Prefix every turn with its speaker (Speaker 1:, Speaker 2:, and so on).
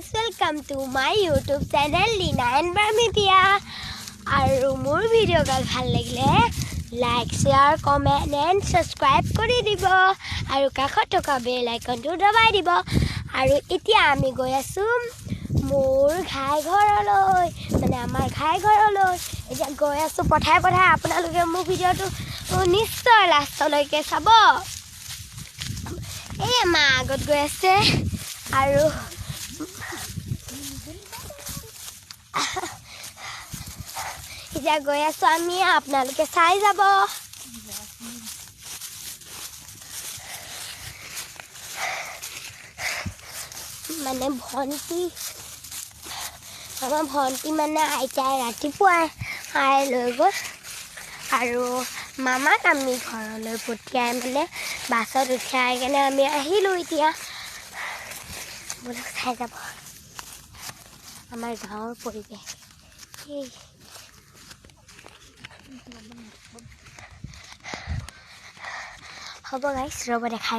Speaker 1: friends, welcome to my YouTube channel Lina and Barmithia. আৰু মোৰ video গাল ভাল লাগিলে like share comment and subscribe কৰি দিব আৰু কাষত থকা বেল আইকনটো দবাই দিব আৰু এতিয়া আমি গৈ আছো মোৰ ঘাই ঘৰলৈ মানে আমাৰ ঘাই ঘৰলৈ এতিয়া গৈ আছো পঠাই আপোনালোকে মোৰ ভিডিওটো নিশ্চয় লাষ্টলৈকে চাব এই মা আগত গৈ আছে আৰু এতিয়া গৈ আছো আমি আপোনালোকে চাই যাব মানে ভন্টি আমাৰ ভন্টি মানে আইতাই ৰাতিপুৱাই আই লৈ গ'ল আৰু মামাক আমি ঘৰলৈ পঠিয়াই মানে বাছত উঠাই কেনে আমি আহিলোঁ এতিয়া বোলক চাই যাব আমাৰ গাঁৱৰ পৰিৱেশ হ'ব গাইছ ৰ'ব দেখাই